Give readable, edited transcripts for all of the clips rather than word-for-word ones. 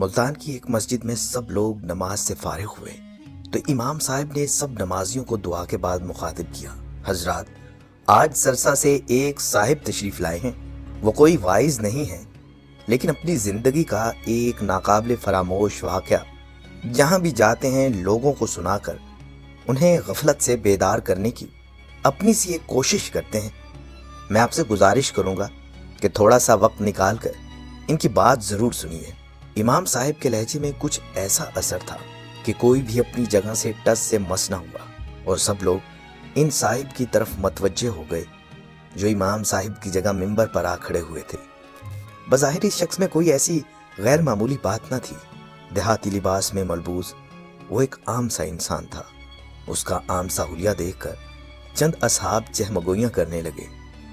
ملتان کی ایک مسجد میں سب لوگ نماز سے فارغ ہوئے تو امام صاحب نے سب نمازیوں کو دعا کے بعد مخاطب کیا، حضرات آج سرسا سے ایک صاحب تشریف لائے ہیں۔ وہ کوئی واعظ نہیں ہے، لیکن اپنی زندگی کا ایک ناقابل فراموش واقعہ جہاں بھی جاتے ہیں لوگوں کو سنا کر انہیں غفلت سے بیدار کرنے کی اپنی سی ایک کوشش کرتے ہیں۔ میں آپ سے گزارش کروں گا کہ تھوڑا سا وقت نکال کر ان کی بات ضرور سنیے۔ امام صاحب کے لہجے میں کچھ ایسا اثر تھا کہ کوئی بھی اپنی جگہ سے ٹس سے مس نہ ہوا، اور سب لوگ ان صاحب کی طرف متوجہ ہو گئے جو امام صاحب کی جگہ ممبر پر آ کھڑے ہوئے تھے۔ بظاہر اس شخص میں کوئی ایسی غیر معمولی بات نہ تھی۔ دیہاتی لباس میں ملبوس وہ ایک عام سا انسان تھا۔ اس کا عام سا حلیہ دیکھ کر چند اصحاب چہمگوئیاں کرنے لگے،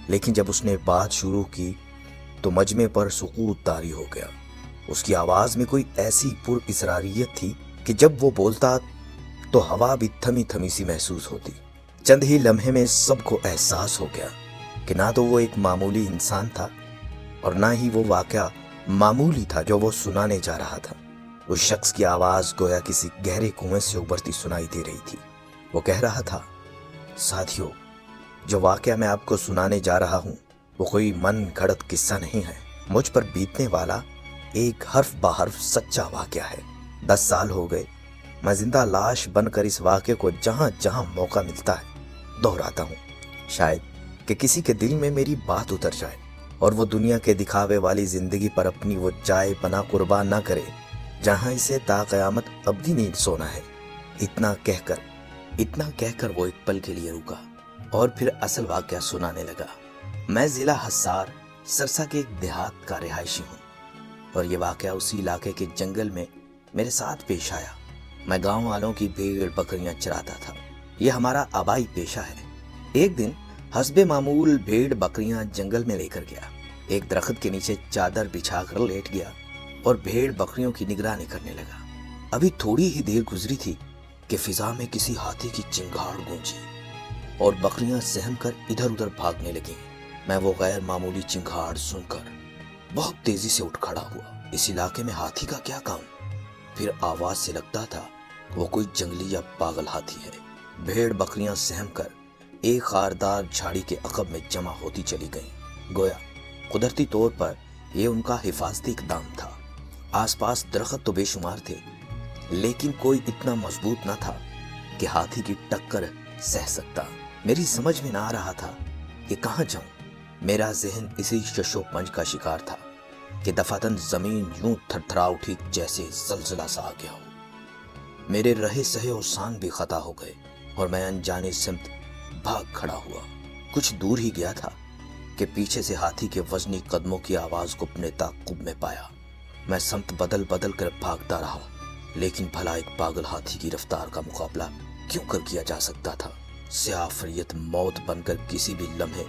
لیکن جب اس نے بات شروع کی تو مجمع پر سکوت طاری ہو گیا۔ اس کی آواز میں کوئی ایسی پر اسراریت تھی کہ جب وہ بولتا تو ہوا بھی تھمی تھمی سی محسوس ہوتی۔ چند ہی لمحے میں سب کو احساس ہو گیا کہ نہ تو وہ ایک معمولی انسان تھا اور نہ ہی وہ واقعہ معمولی تھا جو وہ سنانے جا رہا تھا۔ اس شخص کی آواز گویا کسی گہرے کنویں سے ابھرتی سنائی دے رہی تھی۔ وہ کہہ رہا تھا، ساتھیو، جو واقعہ میں آپ کو سنانے جا رہا ہوں وہ کوئی من گھڑت قصہ نہیں ہے، مجھ پر بیتنے والا ایک حرف بحرف سچا واقعہ ہے۔ 10 سال ہو گئے میں زندہ لاش بن کر اس واقعے کو جہاں جہاں موقع ملتا ہے دہراتا ہوں، شاید کہ کسی کے دل میں میری بات اتر جائے اور وہ دنیا کے دکھاوے والی زندگی پر اپنی وہ جائے پناہ قربان نہ کرے جہاں اسے تا قیامت ابدی نیند سونا ہے۔ اتنا کہہ کر وہ ایک پل کے لیے رکا اور پھر اصل واقعہ سنانے لگا۔ میں ضلع حصار سرسا کے ایک دیہات کا رہائشی ہوں، اور یہ واقعہ اسی علاقے کے جنگل میں میرے ساتھ پیش آیا۔ میں گاؤں والوں کی بھیڑ بکریاں چراتا تھا، یہ ہمارا آبائی پیشہ ہے۔ ایک دن حسب معمول بھیڑ بکریاں جنگل میں لے کر گیا، ایک درخت کے نیچے چادر بچھا کر لیٹ گیا اور بھیڑ بکریوں کی نگرانی کرنے لگا۔ ابھی تھوڑی ہی دیر گزری تھی کہ فضا میں کسی ہاتھی کی چنگھاڑ گونجی اور بکریاں سہم کر ادھر ادھر بھاگنے لگیں۔ میں وہ غیر معمولی چنگھاڑ سن کر بہت تیزی سے اٹھ کھڑا ہوا۔ اس علاقے میں ہاتھی کا کیا کام؟ پھر آواز سے لگتا تھا وہ کوئی جنگلی یا پاگل ہاتھی ہے۔ بھیڑ بکریاں سہم کر ایک خاردار جھاڑی کے عقب میں جمع ہوتی چلی گئیں، گویا قدرتی طور پر یہ ان کا حفاظتی اقدام تھا۔ آس پاس درخت تو بے شمار تھے، لیکن کوئی اتنا مضبوط نہ تھا کہ ہاتھی کی ٹکر سہ سکتا۔ میری سمجھ میں نہ آ رہا تھا کہ کہاں جاؤں۔ میرا ذہن اسی ششو پنج کا شکار تھا کہ دفعتاً زمین یوں تھرتھرا اٹھی جیسے زلزلہ سا آ گیا ہو۔ میرے رہے سہے اور سانگ بھی خطا ہو گئے اور میں انجانے سمت بھاگ کھڑا ہوا۔ کچھ دور ہی گیا تھا کہ پیچھے سے ہاتھی کے وزنی قدموں کی آواز کو اپنے تعاقب میں پایا۔ میں سمت بدل بدل کر بھاگتا رہا، لیکن بھلا ایک پاگل ہاتھی کی رفتار کا مقابلہ کیوں کر کیا جا سکتا تھا؟ سیاہ فریت موت بن کر کسی بھی لمحے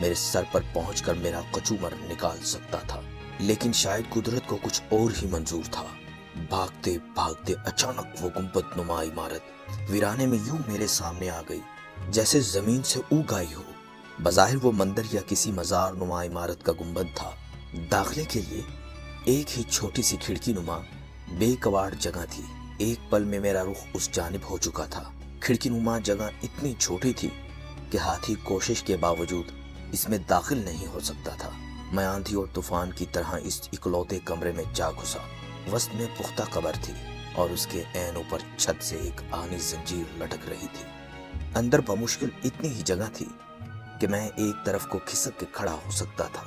میرے سر پر پہنچ کر میرا کچومر نکال سکتا تھا، لیکن شاید قدرت کو کچھ اور ہی منظور تھا۔ بھاگتے بھاگتے اچانک وہ گنبد نما عمارت ویرانے میں یوں میرے سامنے آ گئی جیسے زمین سے اگ آئی ہو۔ بظاہر وہ مندر یا کسی مزار نما عمارت کا گنبد تھا۔ داخلے کے لیے ایک ہی چھوٹی سی کھڑکی نما بے کواڑ جگہ تھی۔ ایک پل میں میرا رخ اس جانب ہو چکا تھا۔ کھڑکی نما جگہ اتنی چھوٹی تھی کہ ہاتھی کوشش کے باوجود اس میں داخل نہیں ہو سکتا تھا۔ میں آندھی اور طوفان کی طرح اس اکلوتے کمرے میں جا گھسا۔ وسط میں پختہ قبر تھی اور اس کے عین اوپر چھت سے ایک آہنی زنجیر لٹک رہی تھی۔ اندر بمشکل اتنی ہی جگہ تھی کہ میں ایک طرف کو کھسک کے کھڑا ہو سکتا تھا۔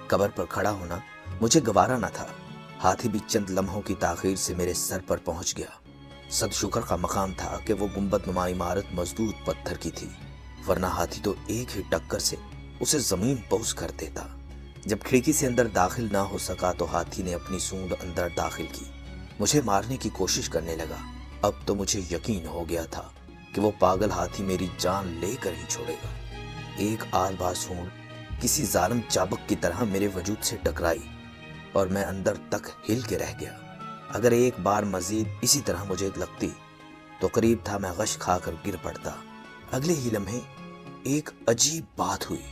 قبر پر کھڑا ہونا مجھے گوارا نہ تھا۔ ہاتھی بھی چند لمحوں کی تاخیر سے میرے سر پر پہنچ گیا۔ صد شکر کا مقام تھا کہ وہ گنبد نما عمارت مضبوط پتھر کی تھی، ورنہ ہاتھی تو ایک ہی ٹکر سے اسے زمین بوس کر دیتا۔ جب کھڑکی سے اندر داخل نہ ہو سکا تو ہاتھی نے اپنی سونڈ اندر داخل کی، مجھے مارنے کی کوشش کرنے لگا۔ اب تو مجھے یقین ہو گیا تھا کہ وہ پاگل ہاتھی میری جان لے کر ہی چھوڑے گا۔ ایک آل باز سونڈ کسی ظالم چابک کی طرح میرے وجود سے ٹکرائی اور میں اندر تک ہل کے رہ گیا۔ اگر ایک بار مزید اسی طرح مجھے لگتی تو قریب تھا میں غش کھا کر گر پڑتا۔ اگلے ہی لمحے ایک عجیب بات ہوئی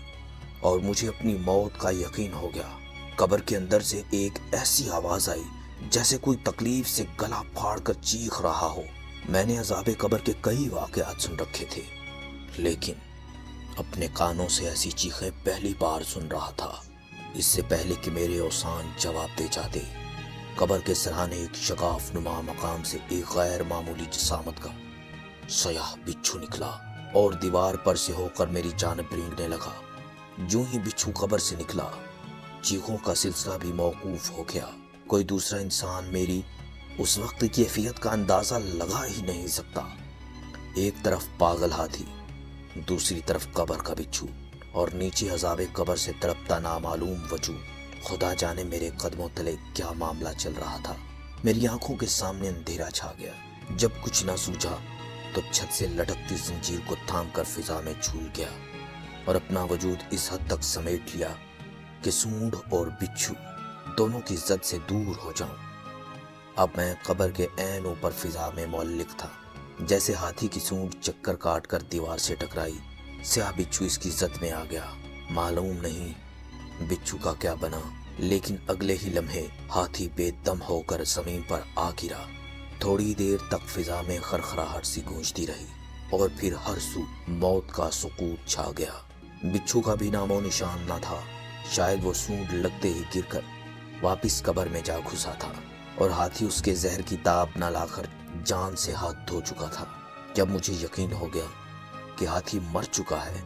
اور مجھے اپنی موت کا یقین ہو گیا۔ قبر کے اندر سے ایک ایسی آواز آئی جیسے کوئی تکلیف سے گلا پھاڑ کر چیخ رہا ہو۔ میں نے عذاب قبر کے کئی واقعات سن رکھے تھے، لیکن اپنے کانوں سے ایسی چیخیں پہلی بار سن رہا تھا۔ اس سے پہلے کہ میرے اوسان جواب دے جاتے، قبر کے سرحانے ایک شگاف نما مقام سے ایک غیر معمولی جسامت کا سیاہ بچھو نکلا اور دیوار پر سے ہو کر میری جانب رینگنے لگا۔ جو ہی بچھو قبر سے نکلا، چیخوں کا سلسلہ بھی موقوف ہو گیا۔ کوئی دوسرا انسان میری اس وقت کی کیفیت کا اندازہ لگا ہی نہیں سکتا۔ ایک طرف پاگل ہاتھی، دوسری طرف قبر کا بچھو، اور نیچے عذاب قبر سے تڑپتا نامعلوم وجود۔ خدا جانے میرے قدموں تلے کیا معاملہ چل رہا تھا۔ میری آنکھوں کے سامنے اندھیرا چھا گیا۔ جب کچھ نہ سوجھا تو چھت سے لٹکتی زنجیر کو تھام کر فضا میں جھول گیا اور اپنا وجود اس حد تک سمیٹ لیا کہ سونڈ اور بچھو دونوں کی زد سے دور ہو جاؤں۔ اب میں قبر کے عین اوپر فضا میں معلق تھا۔ جیسے ہاتھی کی سونڈ چکر کاٹ کر دیوار سے ٹکرائی، سیاہ بچھو اس کی زد میں آ گیا۔ معلوم نہیں بچھو کا کیا بنا، لیکن اگلے ہی لمحے ہاتھی بے دم ہو کر زمین پر آ گرا۔ تھوڑی دیر تک فضا میں خرخراہٹ سی گونجتی رہی اور پھر ہر سو موت کا سکوت چھا گیا۔ بچھو کا بھی نام و نشان نہ تھا۔ شاید وہ سونڈ لگتے ہی گر کر واپس قبر میں جا گھسا تھا اور ہاتھی اس کے زہر کی تاب نہ لا کر جان سے ہاتھ دھو چکا تھا۔ جب مجھے یقین ہو گیا کہ ہاتھی مر چکا ہے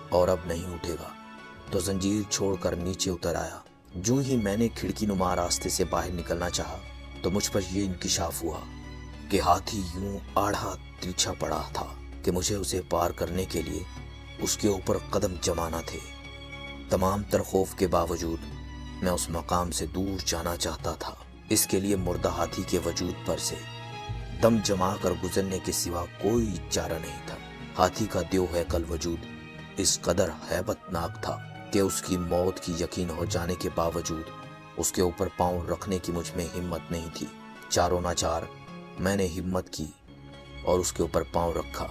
اور اب نہیں اٹھے گا، تو زنجیر چھوڑ کر نیچے اتر آیا۔ جو ہی میں نے کھڑکی نما راستے سے باہر نکلنا چاہا تو مجھ پر یہ انکشاف ہوا کہ ہاتھی یوں آڑھا ترچھا پڑا تھا کہ مجھے اسے پار کرنے کے لیے اس کے اوپر قدم جمانا تھے۔ تمام تر خوف کے باوجود میں اس مقام سے دور جانا چاہتا تھا۔ اس کے لیے مردہ ہاتھی کے وجود پر سے دم جما کر گزرنے کے سوا کوئی چارہ نہیں تھا۔ ہاتھی کا دیو ہیکل وجود اس قدر ہیبت ناک تھا کہ اس کی موت کی یقین ہو جانے کے باوجود اس کے اوپر پاؤں رکھنے کی مجھ میں ہمت نہیں تھی۔ چاروں ناچار میں نے ہمت کی اور اس کے اوپر پاؤں رکھا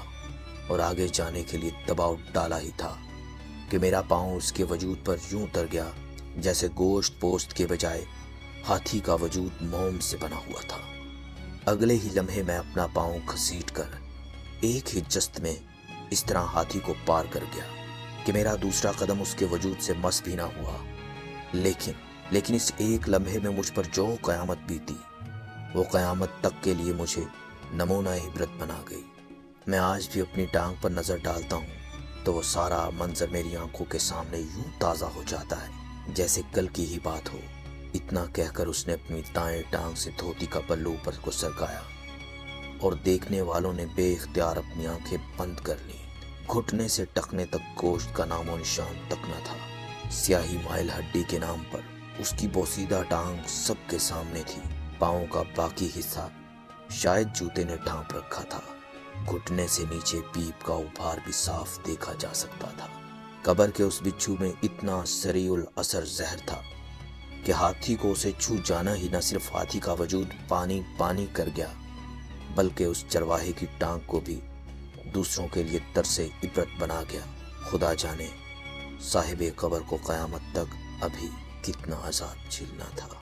اور آگے جانے کے لیے دباؤ ڈالا ہی تھا کہ میرا پاؤں اس کے وجود پر یوں اتر گیا جیسے گوشت پوست کے بجائے ہاتھی کا وجود موم سے بنا ہوا تھا۔ اگلے ہی لمحے میں اپنا پاؤں گھسیٹ کر ایک ہی جست میں اس طرح ہاتھی کو پار کر گیا کہ میرا دوسرا قدم اس کے وجود سے مس بھی نہ ہوا۔ لیکن اس ایک لمحے میں مجھ پر جو قیامت بیتی، وہ قیامت تک کے لیے مجھے نمونہ عبرت بنا گئی۔ میں آج بھی اپنی ٹانگ پر نظر ڈالتا ہوں تو وہ سارا منظر میری آنکھوں کے سامنے یوں تازہ ہو جاتا ہے جیسے کل کی ہی بات ہو۔ اتنا کہہ کر اس نے اپنی دائیں ٹانگ سے دھوتی کا پلو اوپر کو سرکایا اور دیکھنے والوں نے بے اختیار اپنی آنکھیں بند کر لی۔ گھٹنے سے ٹخنے تک گوشت کا نام و نشان تک نہ تھا۔ سیاہی مائل ہڈی کے نام پر اس کی بوسیدہ ٹانگ سب کے سامنے تھی۔ پاؤں کا باقی حصہ شاید جوتے نے ڈھانپ رکھا تھا۔ گھٹنے سے نیچے پیپ کا ابھار بھی صاف دیکھا جا سکتا تھا۔ قبر کے اس بچھو میں اتنا سریع الاثر زہر تھا کہ ہاتھی کو اسے چھو جانا ہی نہ صرف ہاتھی کا وجود پانی پانی کر گیا، بلکہ اس چرواہے کی ٹانگ کو بھی دوسروں کے لیے درس عبرت بنا گیا۔ خدا جانے صاحب قبر کو قیامت تک ابھی کتنا عذاب جھیلنا تھا۔